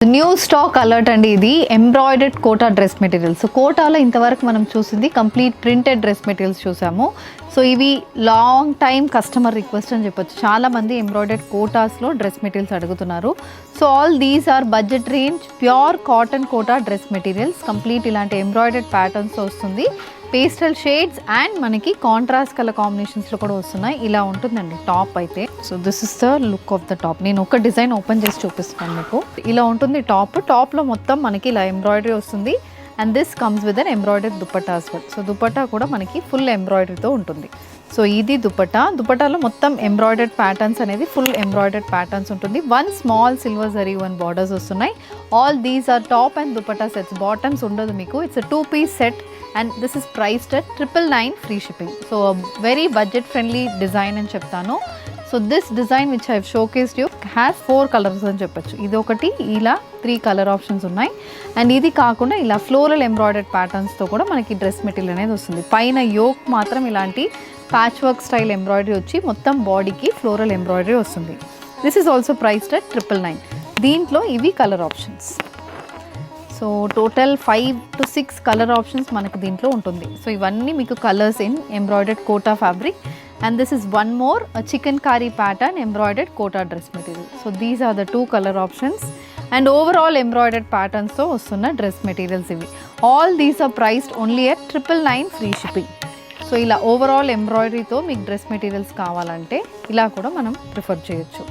New stock alert అండి. ఇది embroidered Kota dress materials. కోటాలో ఇంతవరకు మనం చూసింది కంప్లీట్ ప్రింటెడ్ డ్రెస్ మెటీరియల్స్ చూసాము. సో ఇవి లాంగ్ టైం కస్టమర్ రిక్వెస్ట్ అని చెప్పొచ్చు. చాలామంది ఎంబ్రాయిడర్డ్ కోటాస్లో డ్రెస్ మెటీరియల్స్ అడుగుతున్నారు. So all these are budget range pure cotton Kota dress materials. Complete ఇలాంటి ఎంబ్రాయిడర్డ్ ప్యాటర్న్స్ వస్తుంది. పేస్టల్ షేడ్స్ అండ్ మనకి కాంట్రాస్ట్ కలర్ కాంబినేషన్స్లో కూడా వస్తున్నాయి. ఇలా ఉంటుందండి టాప్ అయితే. So this is the look of the top. నేను ఒక డిజైన్ ఓపెన్ చేసి చూపిస్తాను మీకు. ఇలా ఉంటుంది టాప్. టాప్లో మొత్తం మనకి ఇలా ఎంబ్రాయిడరీ వస్తుంది. And this comes with an embroidery dupatta as well. So dupatta కూడా మనకి ఫుల్ ఎంబ్రాయిడరీతో ఉంటుంది. సో ఇది దుపట్టా. దుపట్టాలో మొత్తం ఎంబ్రాయిడర్డ్ ప్యాటర్న్స్ అనేది ఫుల్ ఎంబ్రాయిడర్డ్ ప్యాటర్న్స్ ఉంటుంది. One small silver zari one borders వస్తున్నాయి. All these are top and dupatta sets. Bottoms ఉండదు మీకు. It's 2-piece set and this is priced at 999 free shipping. So very budget friendly design అని చెప్తాను. So this design which I showcased you has 4 colours అని చెప్పొచ్చు. ఇది ఒకటి, ఇలా 3 colour options ఉన్నాయి. అండ్ ఇది కాకుండా ఇలా ఫ్లోరల్ ఎంబ్రాయిడర్డ్ ప్యాటర్న్స్తో కూడా మనకి డ్రెస్ మెటీరియల్ అనేది వస్తుంది. పైన యోక్ మాత్రం ఇలాంటి ప్యాచ్ వర్క్ స్టైల్ ఎంబ్రాయిడరీ వచ్చి మొత్తం బాడీకి ఫ్లోరల్ ఎంబ్రాయిడరీ వస్తుంది. This is also priced at 999. దీంట్లో ఇవి colour options. So total 5 to 6 colour options మనకు దీంట్లో ఉంటుంది. సో ఇవన్నీ మీకు colours in embroidered Kota fabric. And this is one more chikankari pattern embroidered Kota dress material. So these are the 2 colour options. And overall embroidered ప్యాటర్న్స్తో వస్తున్న డ్రెస్ మెటీరియల్స్ ఇవి. All these are priced only at 999 free shipping. So ఇలా overall ఎంబ్రాయిడరీతో మీకు dress materials కావాలంటే ఇలా కూడా మనం prefer చేయొచ్చు.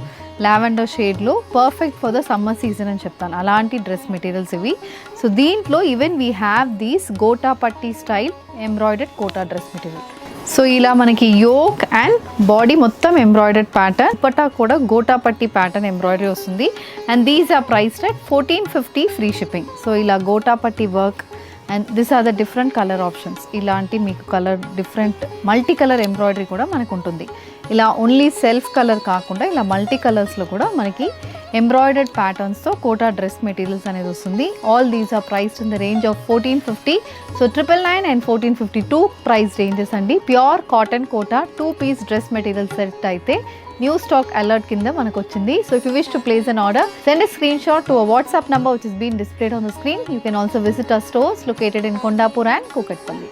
లావెండర్ షేడ్లో perfect for the summer season అని చెప్తాను. అలాంటి డ్రెస్ మెటీరియల్స్ ఇవి. సో దీంట్లో even we have these gota patti style embroidered Kota dress material. So ఇలా మనకి యోక్ అండ్ బాడీ మొత్తం ఎంబ్రాయిడర్డ్ ప్యాటర్న్. దుపట్టా కూడా గోటా పట్టీ ప్యాటర్న్ ఎంబ్రాయిడరీ వస్తుంది. And these are priced at 1450 free shipping. So ఇలా gota patti work and this are the different colour options. ఇలాంటి మీకు colour different multi colour embroidery కూడా మనకు ఉంటుంది. ఇలా ఓన్లీ సెల్ఫ్ కలర్ కాకుండా ఇలా మల్టీ కలర్స్లో కూడా మనకి ఎంబ్రాయిడర్డ్ ప్యాటర్న్స్తో కోటా డ్రెస్ మెటీరియల్స్ అనేది వస్తుంది. All these are priced in the range of 1450. So 999 and 1452 price ranges అండి. Pure cotton Kota 2-piece dress material set అయితే న్యూ స్టాక్ అలర్ట్ కింద మనకు వచ్చింది. So if you wish to place an order, send a screenshot to a WhatsApp number which is being displayed on the screen. You can also visit our stores located in Kondapur and Kukatpalli.